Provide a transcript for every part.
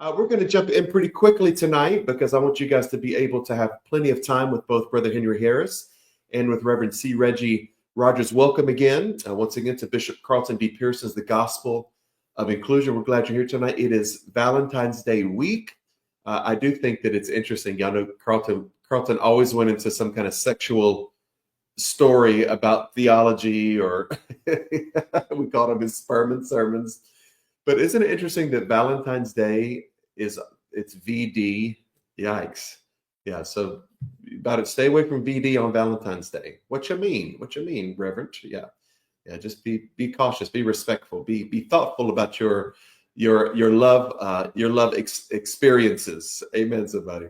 We're going to jump in pretty quickly tonight because I want you guys to be able to have plenty of time with both Brother Henry Harris and with Reverend C. Reggie Rogers. Welcome again, once again, to Bishop Carlton D. Pearson's The Gospel of Inclusion. We're glad you're here tonight. It is Valentine's Day week. I do think that it's interesting. Y'all know Carlton always went into some kind of sexual story about theology, or we called them his sperm and sermons. But isn't it interesting that Valentine's Day it's VD? Yikes. Yeah, so about it, stay away from VD on Valentine's Day. What you mean? What you mean, Reverend? Yeah. Just be cautious, be respectful, be thoughtful about your love experiences. Amen, somebody.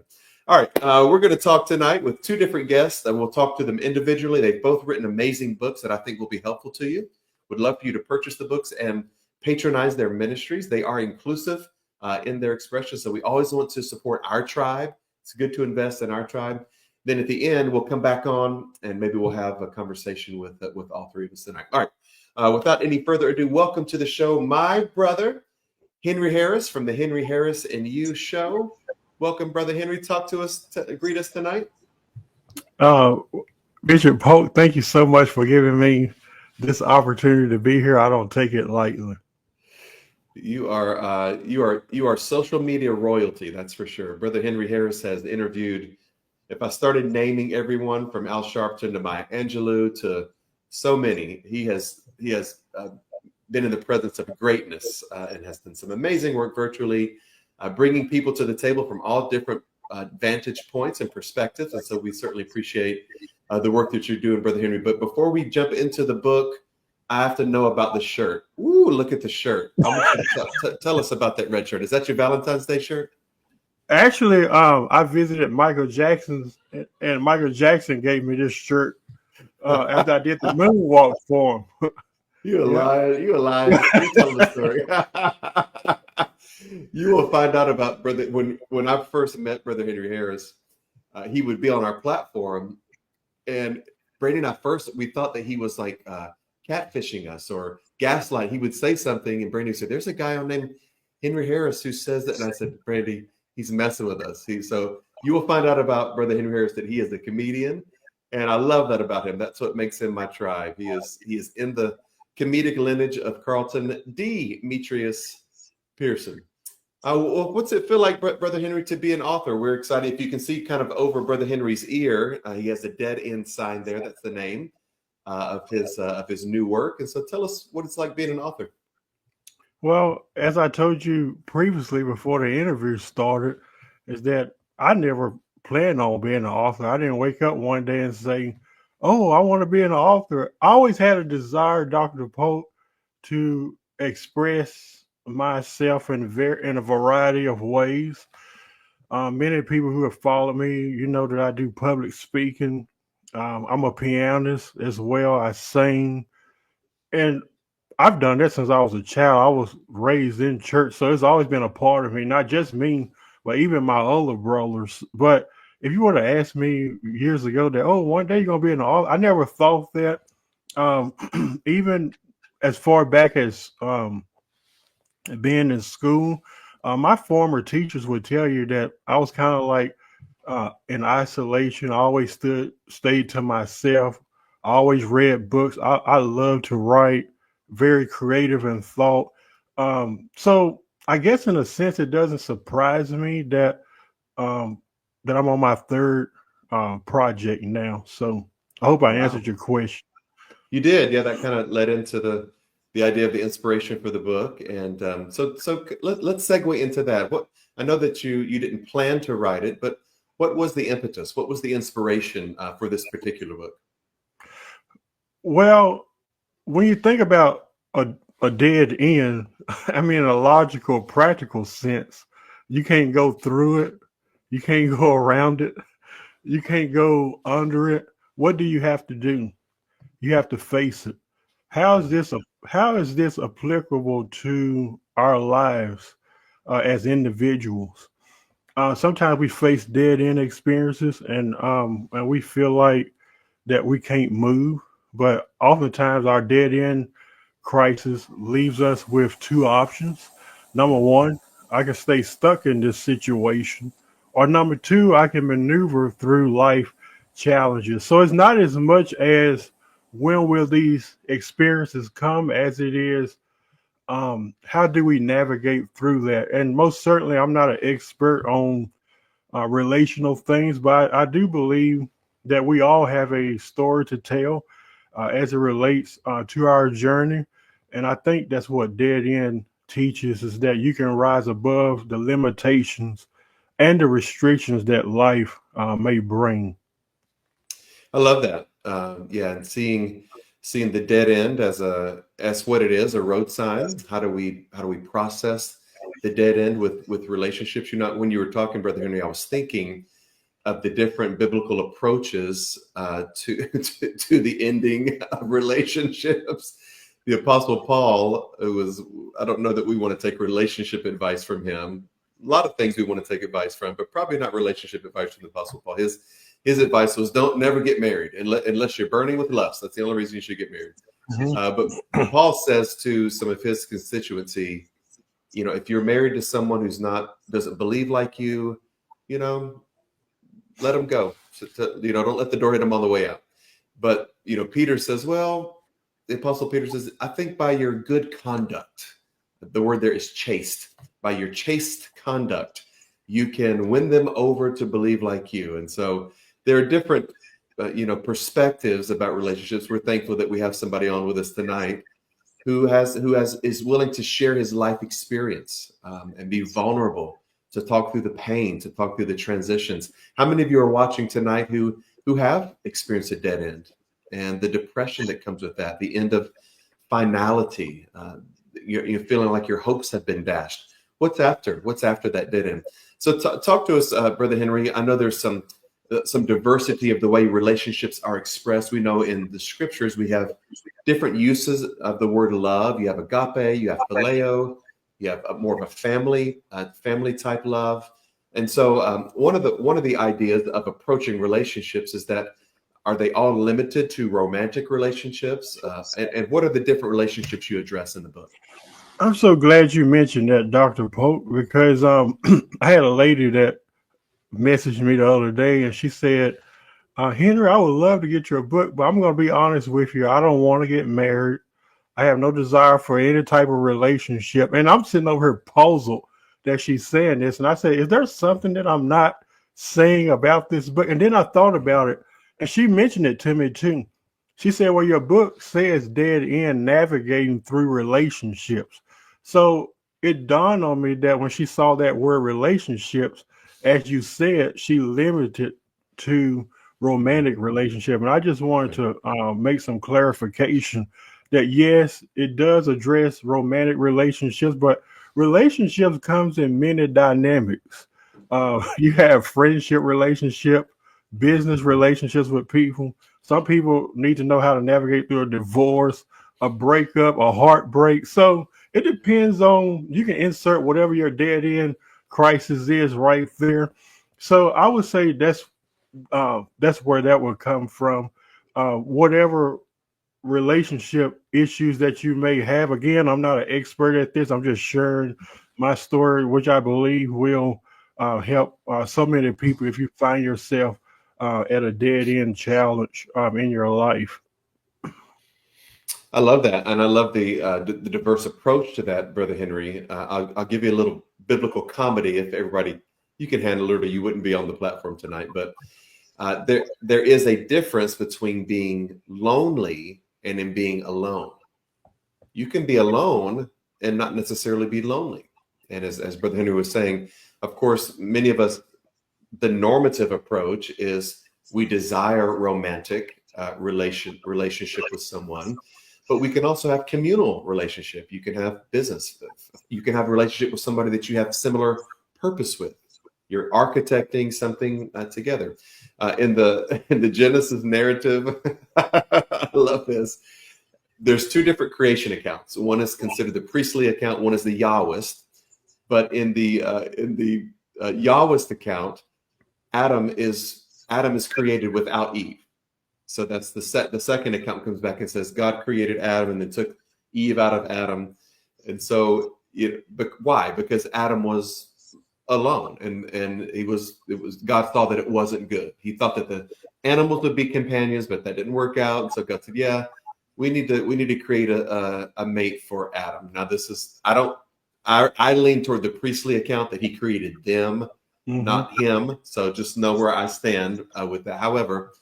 All right, we're going to talk tonight with two different guests, and we'll talk to them individually. They've both written amazing books that I think will be helpful to you. Would love for you to purchase the books and patronize their ministries. They are inclusive in their expression, so we always want to support our tribe. It's good to invest in our tribe. Then at the end, we'll come back on and maybe we'll have a conversation with all three of us tonight. All right, without any further ado, welcome to the show, my brother, Henry Harris from the Henry Harris and You Show. Welcome, Brother Henry. Talk to us, greet us tonight. Bishop Polk, thank you so much for giving me this opportunity to be here. I don't take it lightly. You are social media royalty, that's for sure. Brother Henry Harris has interviewed, if I started naming everyone from Al Sharpton to Maya Angelou to so many, he has been in the presence of greatness and has done some amazing work virtually, bringing people to the table from all different vantage points and perspectives. And so we certainly appreciate the work that you're doing, Brother Henry. But before we jump into the book, I have to know about the shirt. Ooh, look at the shirt. I want you to tell us about that red shirt. Is that your Valentine's Day shirt? Actually, I visited Michael Jackson's, and Michael Jackson gave me this shirt after I did the moonwalk for him. You're lying. You're lying. You tell the story. You will find out about Brother. When I first met Brother Henry Harris, he would be on our platform, and Brady and I we thought that he was like catfishing us or gaslight. He would say something, and Brady said, "There's a guy named Henry Harris who says that," and I said, "Brady, he's messing with us." So you will find out about Brother Henry Harris that he is a comedian, and I love that about him. That's what makes him my tribe. He is in the comedic lineage of Carlton Demetrius Pearson. What's it feel like, Brother Henry, to be an author? We're excited. If you can see kind of over Brother Henry's ear, he has a dead end sign there. That's the name of his new work. And so tell us what it's like being an author. Well, as I told you previously before the interview started, is that I never planned on being an author. I didn't wake up one day and say, "Oh, I want to be an author." I always had a desire, Dr. Polk, to express myself in a variety of ways. Many people who have followed me, you know that I do public speaking. I'm a pianist as well. I sing, and I've done that since I was a child. I was raised in church, so it's always been a part of me, not just me, but even my older brothers. But if you were to ask me years ago that, "Oh, one day you're going to be an author," I never thought that. Even as far back as being in school, my former teachers would tell you that I was kind of like in isolation. I always stayed to myself. I always read books. I love to write, very creative in thought. So I guess in a sense, it doesn't surprise me that that I'm on my third project now. So I hope I answered your question. You did. Yeah, that kind of led into the idea of the inspiration for the book. And so let's segue into that. I know that you didn't plan to write it, but what was the impetus? What was the inspiration for this particular book? Well, when you think about a dead end, I mean, in a logical, practical sense, you can't go through it. You can't go around it. You can't go under it. What do you have to do? You have to face it. How is this applicable to our lives as individuals? Sometimes we face dead end experiences, and we feel like that we can't move. But oftentimes, our dead end crisis leaves us with two options. Number one, I can stay stuck in this situation. Or number two, I can maneuver through life challenges. So it's not as much as when will these experiences come as it is how do we navigate through that? And most certainly, I'm not an expert on relational things, but I do believe that we all have a story to tell as it relates to our journey. And I think that's what Dead End teaches is that you can rise above the limitations and the restrictions that life may bring. I love that. Yeah, and seeing the dead end as what it is, a road sign. How do we process the dead end with relationships? When you were talking, Brother Henry, I was thinking of the different biblical approaches to the ending of relationships. The Apostle Paul, I don't know that we want to take relationship advice from him. A lot of things we want to take advice from, but probably not relationship advice from the Apostle Paul. His advice was don't never get married unless you're burning with lust. That's the only reason you should get married. Mhm. But Paul says to some of his constituency, if you're married to someone doesn't believe like you, you know, let them go. Don't let the door hit them on the way out. But Peter says, well, the Apostle Peter says, I think by your good conduct, the word there is chaste. By your chaste conduct, you can win them over to believe like you. And so there are different, perspectives about relationships. We're thankful that we have somebody on with us tonight who is willing to share his life experience and be vulnerable, to talk through the pain, to talk through the transitions. How many of you are watching tonight who have experienced a dead end and the depression that comes with that, the end of finality? You're feeling like your hopes have been dashed. What's after that dead end? So talk to us, Brother Henry. I know there's some diversity of the way relationships are expressed. We know in the scriptures we have different uses of the word love. You have agape, you have phileo, you have more of a family type love. And so one of the ideas of approaching relationships is that, are they all limited to romantic relationships? And what are the different relationships you address in the book? I'm so glad you mentioned that, Dr. Pope, because I had a lady that messaged me the other day and she said, Henry, I would love to get your book, but I'm going to be honest with you. I don't want to get married. I have no desire for any type of relationship. And I'm sitting over here puzzled that she's saying this. And I said, is there something that I'm not saying about this book? And then I thought about it and she mentioned it to me too. She said, well, your book says dead end navigating through relationships. So it dawned on me that when she saw that word relationships, as you said, she limited to romantic relationship. And I just wanted to make some clarification that yes, it does address romantic relationships, but relationships comes in many dynamics. You have friendship relationship, business relationships with people. Some people need to know how to navigate through a divorce, a breakup, a heartbreak. So it depends on, you can insert whatever your dead end crisis is right there. So I would say that's where that would come from. Whatever relationship issues that you may have. Again, I'm not an expert at this. I'm just sharing my story, which I believe will help so many people if you find yourself at a dead end challenge in your life. I love that, and I love the diverse approach to that, Brother Henry. I'll give you a little biblical comedy if everybody you can handle it, or you wouldn't be on the platform tonight. But there is a difference between being lonely and in being alone. You can be alone and not necessarily be lonely. And as Brother Henry was saying, of course, many of us, the normative approach is we desire romantic relationship with someone, but we can also have communal relationship. You can have business. You can have a relationship with somebody that you have similar purpose with. You're architecting something together. In the Genesis narrative, I love this. There's two different creation accounts. One is considered the priestly account. One is the Yahwist. But in the Yahwist account, Adam is created without Eve. So that's the second account comes back and says God created Adam and then took Eve out of Adam. And so why? Because Adam was alone, and it was God thought that it wasn't good. He thought that the animals would be companions, but that didn't work out. And so God said, "Yeah, we need to create a mate for Adam." Now, this is I lean toward the priestly account that He created them, not him. So just know where I stand with that. However,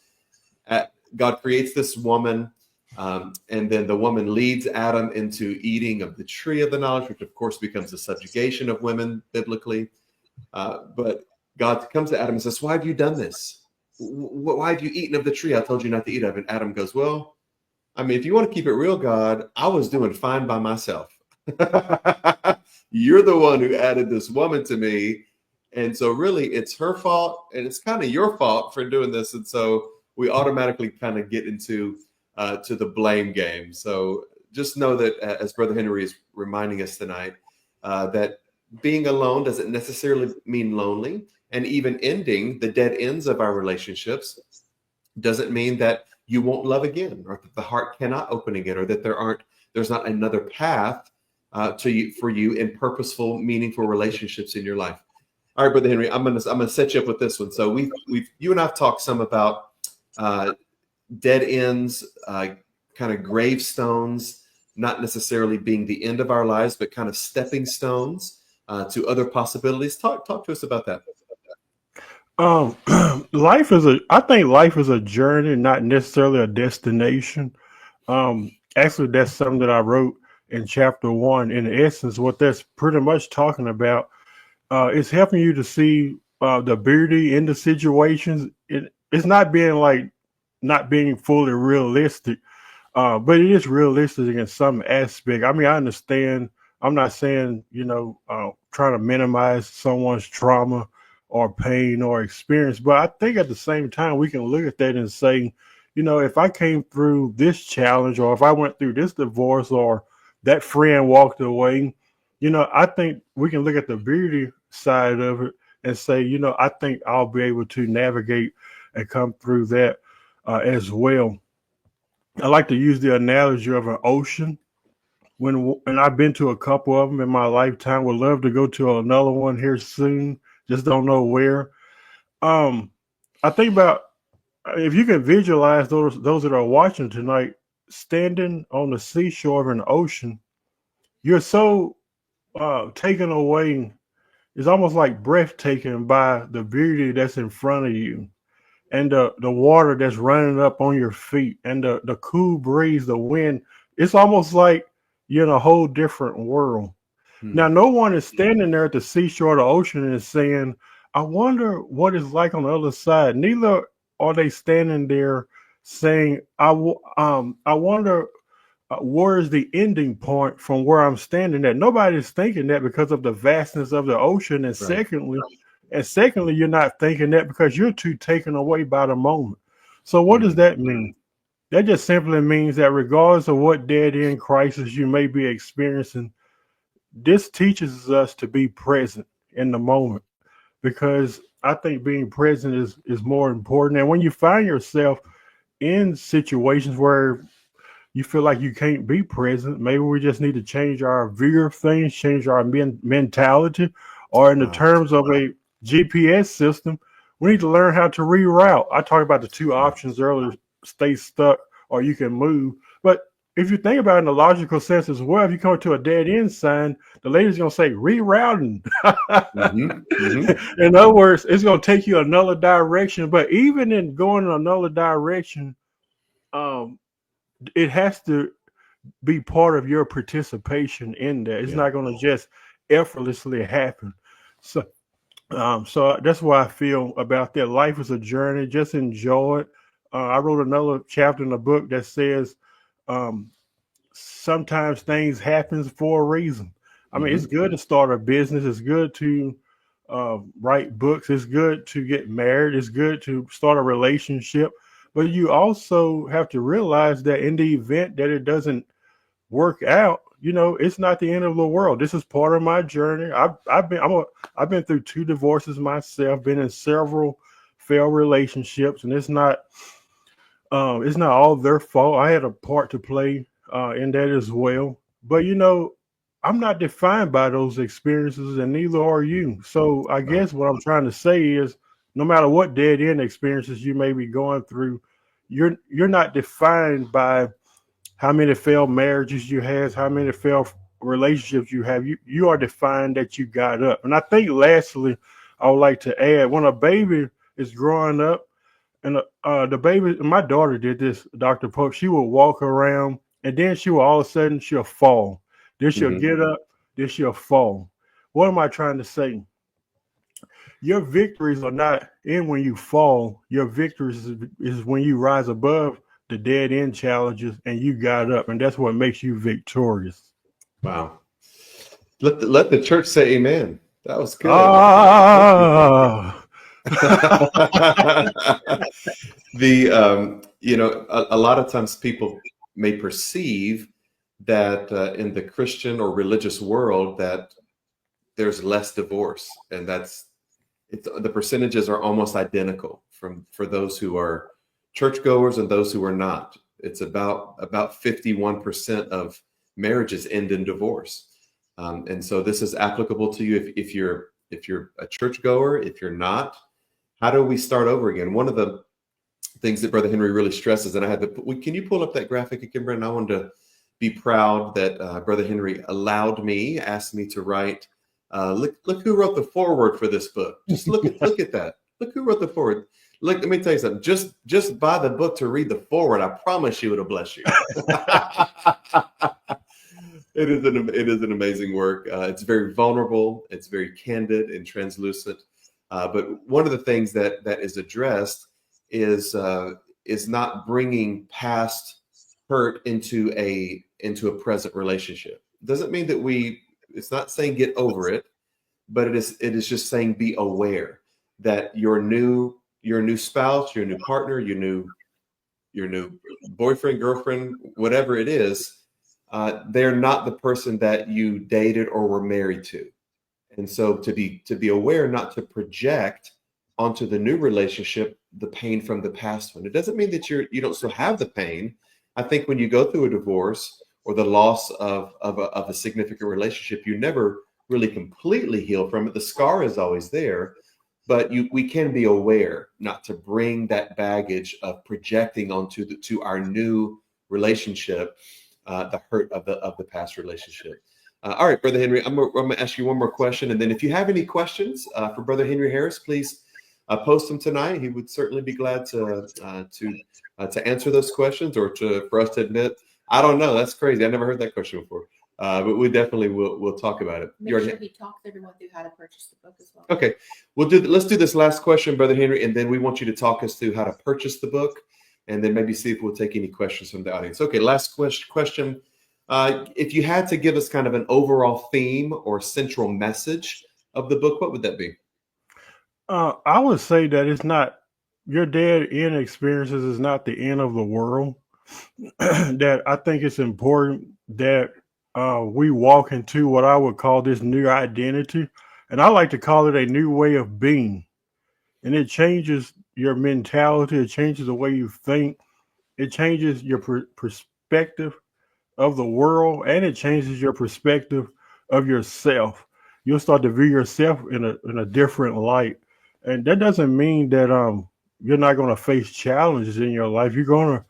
God creates this woman. And then the woman leads Adam into eating of the tree of the knowledge, which of course becomes a subjugation of women biblically. But God comes to Adam and says, "Why have you done this? Why have you eaten of the tree I told you not to eat of?" And Adam goes, "Well, I mean, if you want to keep it real, God, I was doing fine by myself. You're the one who added this woman to me. And so really it's her fault, and it's kind of your fault for doing this." And so we automatically kind of get into to the blame game. So just know that, as Brother Henry is reminding us tonight, that being alone doesn't necessarily mean lonely, and even ending the dead ends of our relationships doesn't mean that you won't love again, or that the heart cannot open again, or that there's not another path for you in purposeful, meaningful relationships in your life. All right, Brother Henry, I'm gonna set you up with this one. So you and I've talked some about dead ends, kind of gravestones, not necessarily being the end of our lives, but kind of stepping stones to other possibilities. Talk to us about that. I think life is a journey, not necessarily a destination. Actually, that's something that I wrote in chapter 1. In essence, what that's pretty much talking about is helping you to see the beauty in the situations. It's not being fully realistic, but it is realistic in some aspect. I mean, I understand. I'm not saying, trying to minimize someone's trauma or pain or experience, but I think at the same time, we can look at that and say, if I came through this challenge, or if I went through this divorce, or that friend walked away, I think we can look at the beauty side of it and say, I think I'll be able to navigate and come through that as well. I like to use the analogy of an ocean. And I've been to a couple of them in my lifetime. Would love to go to another one here soon. Just don't know where. I think about, if you can visualize those that are watching tonight, standing on the seashore of an ocean, you're so taken away. It's almost like breathtaking by the beauty that's in front of you, and the water that's running up on your feet, and the cool breeze, the wind. It's almost like you're in a whole different world. Now, no one is standing there at the seashore of the ocean and saying, "I wonder what it's like on the other side." Neither are they standing there saying, I wonder where is the ending point from where I'm standing at. Nobody's thinking that because of the vastness of the ocean. And secondly, you're not thinking that because you're too taken away by the moment. So what does that mean? That just simply means that regardless of what dead end crisis you may be experiencing, this teaches us to be present in the moment, because I think being present is more important. And when you find yourself in situations where you feel like you can't be present, maybe we just need to change our view of things, change our mentality, or in the terms of a GPS system, we need to learn how to reroute. I talked about the two options earlier: stay stuck or you can move. But if you think about it in a logical sense as well, if you come to a dead end sign, the lady's going to say rerouting. In other words, it's going to take you another direction. But even in going in another direction, it has to be part of your participation in that. It's not going to just effortlessly happen. So that's why I feel about that. Life is a journey. Just enjoy it. I wrote another chapter in the book that says, sometimes things happen for a reason. I mean, it's good to start a business. It's good to write books. It's good to get married. It's good to start a relationship. But you also have to realize that in the event that it doesn't work out, it's not the end of the world. This is part of my journey. I've been through 2 divorces myself, been in several failed relationships, and it's not all their fault. I had a part to play in that as well. But I'm not defined by those experiences, and neither are you. So I Right. guess what I'm trying to say is, no matter what dead end experiences you may be going through, you're not defined by how many failed marriages you have, how many failed relationships you have. You are defined that you got up. And I think lastly, I would like to add, when a baby is growing up, and the baby, my daughter did this, Dr. Pope. She will walk around, and then she will all of a sudden she'll fall. Then she'll Hmm. get up, then she'll fall. What am I trying to say? Your victories are not in when you fall. Your victories is when you rise above the dead end challenges and you got up, and that's what makes you victorious. Wow. Let the church say amen. That was good. Thank you. Ah, The a lot of times people may perceive that in the Christian or religious world that there's less divorce, and the percentages are almost identical for those who are churchgoers and those who are not. It's about 51% of marriages end in divorce, and so this is applicable to you if you're a churchgoer. If you're not, how do we start over again? One of the things that Brother Henry really stresses, and I had to can you pull up that graphic again, Brandon? I wanted to be proud that Brother Henry asked me to write. Look who wrote the foreword for this book. Just look at that. Look who wrote the foreword. Look, let me tell you something. Just buy the book to read the foreword. I promise you it'll bless you. It is an amazing work. It's very vulnerable. It's very candid and translucent. But one of the things that is addressed is not bringing past hurt into a present relationship. Doesn't mean that it's not saying get over it, but it is just saying be aware that your new spouse, your new partner, your new boyfriend, girlfriend, whatever it is, they're not the person that you dated or were married to. And so to be aware, not to project onto the new relationship the pain from the past one. It doesn't mean that you don't still have the pain. I think when you go through a divorce or the loss of a significant relationship, you never really completely heal from it. The scar is always there, but we can be aware not to bring that baggage of projecting to our new relationship the hurt of the past relationship. All right, Brother Henry, I'm going to ask you one more question, and then if you have any questions for Brother Henry Harris, please post them tonight. He would certainly be glad to answer those questions, or for us to admit, I don't know. That's crazy. I never heard that question before. But we definitely will talk about it. Make sure he talks everyone through how to purchase the book as well. Okay, let's do this last question, Brother Henry, and then we want you to talk us through how to purchase the book, and then maybe see if we'll take any questions from the audience. Okay, last question. If you had to give us kind of an overall theme or central message of the book, what would that be? I would say that it's not your dead end experiences is not the end of the world. That I think it's important that we walk into what I would call this new identity, and I like to call it a new way of being. And it changes your mentality, it changes the way you think, it changes your perspective of the world, and it changes your perspective of yourself. You'll start to view yourself in a different light, and that doesn't mean that you're not going to face challenges in your life. You're going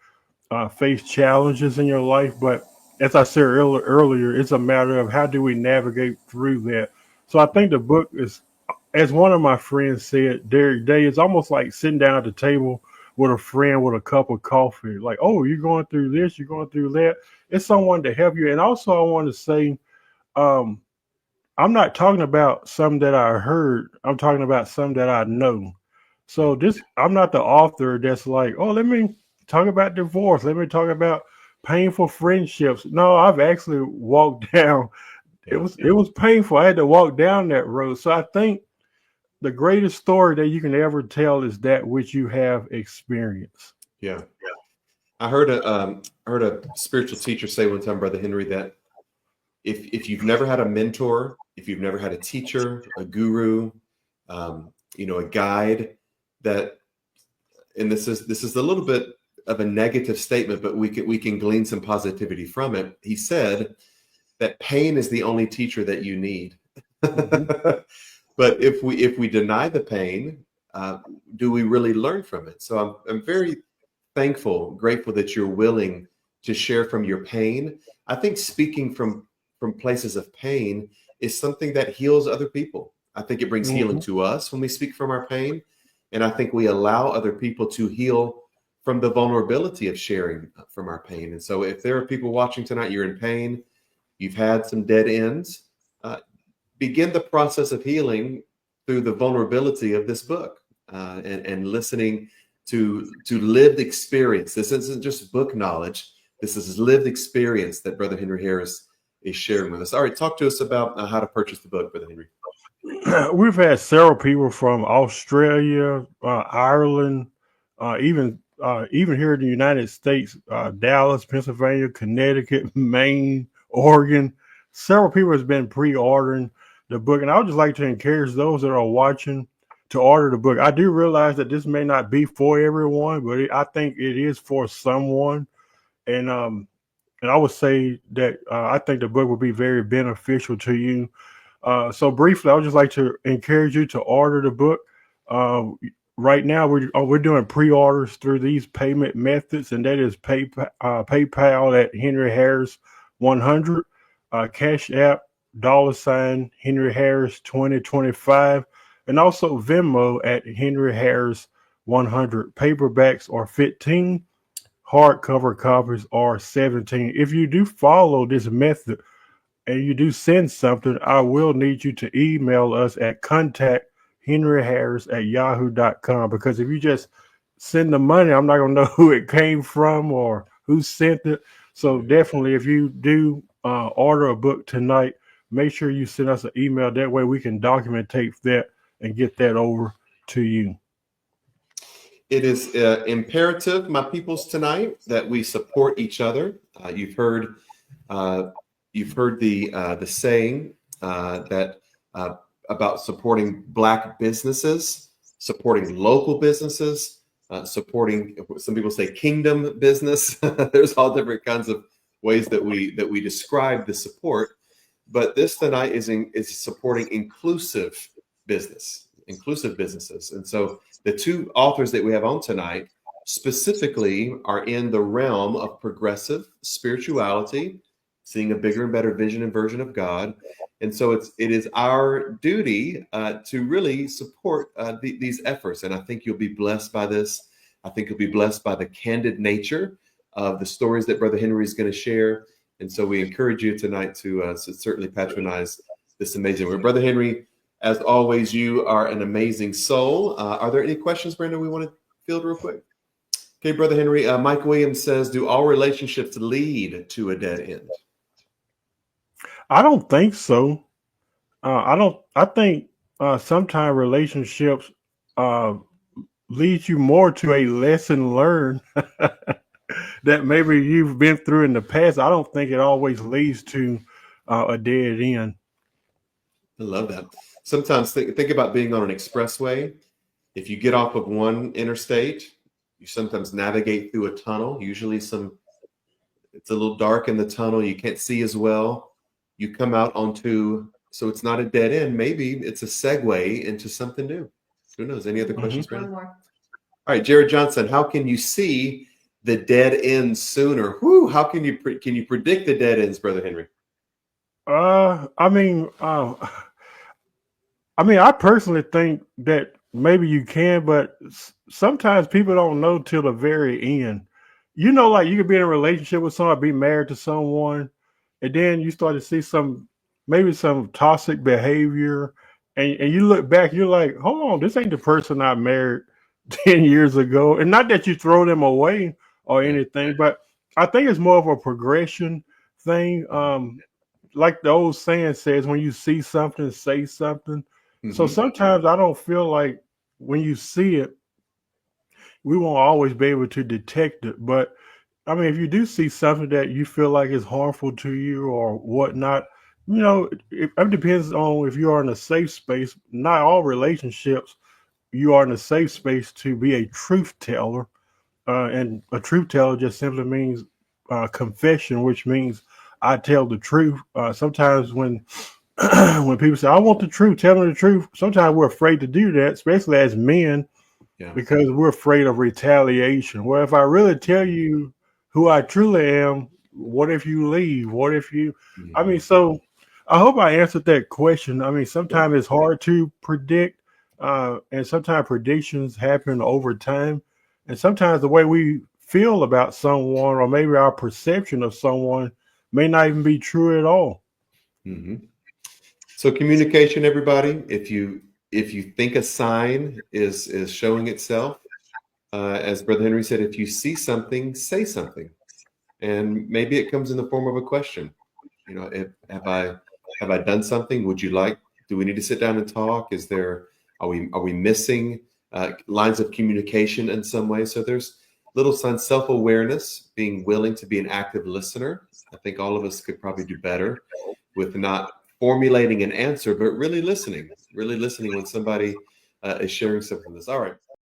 to face challenges in your life, but as I said earlier, it's a matter of how do we navigate through that. So I think the book is, as one of my friends said, Derek Day, it's almost like sitting down at the table with a friend with a cup of coffee. Like, oh, you're going through this, you're going through that. It's someone to help you. And also, I want to say, um, I'm not talking about some that I heard. I'm talking about some that I know. So I'm not the author that's like, oh, let me talk about divorce. Let me talk about painful friendships. No, I've actually walked down. It was painful. I had to walk down that road. So I think the greatest story that you can ever tell is that which you have experienced. Yeah. I heard a spiritual teacher say one time, Brother Henry, that if you've never had a mentor, if you've never had a teacher, a guru, a guide, that, and this is a little bit of a negative statement, but we can glean some positivity from it. He said that pain is the only teacher that you need. Mhm. But if we deny the pain, do we really learn from it? So I'm very thankful, grateful that you're willing to share from your pain. I think speaking from places of pain is something that heals other people. I think it brings healing Mhm. to us when we speak from our pain, and I think we allow other people to heal from the vulnerability of sharing from our pain. And so, if there are people watching tonight, you're in pain, you've had some dead ends. Uh, Begin the process of healing through the vulnerability of this book, and listening to lived experience. This isn't just book knowledge. This is lived experience that Brother Henry Harris is sharing with us. All right, talk to us about how to purchase the book, Brother Henry. We've had several people from Australia, Ireland, even here in the United States, Dallas, Pennsylvania, Connecticut, Maine, Oregon. Several people has been pre-ordering the book, and I would just like to encourage those that are watching to order the book. I do realize that this may not be for everyone, but I think it is for someone, and and I would say that I think the book will be very beneficial to you. So briefly, I would just like to encourage you to order the book. Uh, right now, we're doing pre-orders through these payment methods, and that is PayPal at Henry Harris 100, Cash App $ Henry Harris 2025, and also Venmo at Henry Harris 100. Paperbacks are 15, hardcover copies are 17. If you do follow this method and you do send something, I will need you to email us at contacthenryharris@yahoo.com, because if you just send the money, I'm not going to know who it came from or who sent it. So definitely, if you do order a book tonight, make sure you send us an email. That way we can documentate that and get that over to you. It is imperative, my peoples, tonight that we support each other. Uh, you've heard the saying that about supporting Black businesses, supporting local businesses, supporting, some people say, kingdom business. There's all different kinds of ways that we describe the support. But this tonight is supporting inclusive businesses. And so the two authors that we have on tonight specifically are in the realm of progressive spirituality, seeing a bigger and better vision and version of God. And so it is our duty to really support these efforts. And I think you'll be blessed by this. I think you'll be blessed by the candid nature of the stories that Brother Henry is going to share. And so we encourage you tonight to certainly patronize this amazing work. Brother Henry, as always, you are an amazing soul. Are there any questions, Brandon, we want to field real quick? Okay, Brother Henry, Mike Williams says, do all relationships lead to a dead end? I don't think so. I think sometimes relationships uh, lead you more to a lesson learned that maybe you've been through in the past. I don't think it always leads to a dead end. I love that. Sometimes think about being on an expressway. If you get off of one interstate, you sometimes navigate through a tunnel. Usually it's a little dark in the tunnel. You can't see as well. You come out onto, so it's not a dead end. Maybe it's a segue into something new. Who knows? Any other questions, Brandon? One more. All right, Jared Johnson, how can you see the dead ends sooner? Whoo, how can you predict the dead ends, Brother Henry? Uh, I mean, uh, I personally think that maybe you can, but sometimes people don't know till the very end. You know, like you could be in a relationship with someone, be married to someone, and then you start to see maybe some toxic behavior, and you look back, you're like, hold on, this ain't the person I married 10 years ago. And not that you throw them away or Yeah. anything, but I think it's more of a progression thing. Like the old saying says, when you see something, say something. So Mm-hmm. sometimes I don't feel like when you see it, we won't always be able to detect it. But I mean, if you do see something that you feel like is harmful to you or whatnot, it depends on if you are in a safe space. Not all relationships, you are in a safe space to be a truth teller. And a truth teller just simply means confession, which means I tell the truth. Sometimes when when people say, "I want the truth," tell them the truth. Sometimes we're afraid to do that, especially as men, Yeah. because we're afraid of retaliation. Well, if I really tell you who I truly am, what if you leave? What if you? I mean, so I hope I answered that question. I mean, sometimes it's hard to predict, and sometimes predictions happen over time, and sometimes the way we feel about someone, or maybe our perception of someone, may not even be true at all. Mm-hmm. So communication, everybody. If you think a sign is showing itself, as Brother Henry said, if you see something, say something, and maybe it comes in the form of a question. You know, if have I done something? Would you like? Do we need to sit down and talk? Is there are we missing lines of communication in some way? So there's little signs, self-awareness, being willing to be an active listener. I think all of us could probably do better with not formulating an answer, but really listening when somebody is sharing something with us. All right.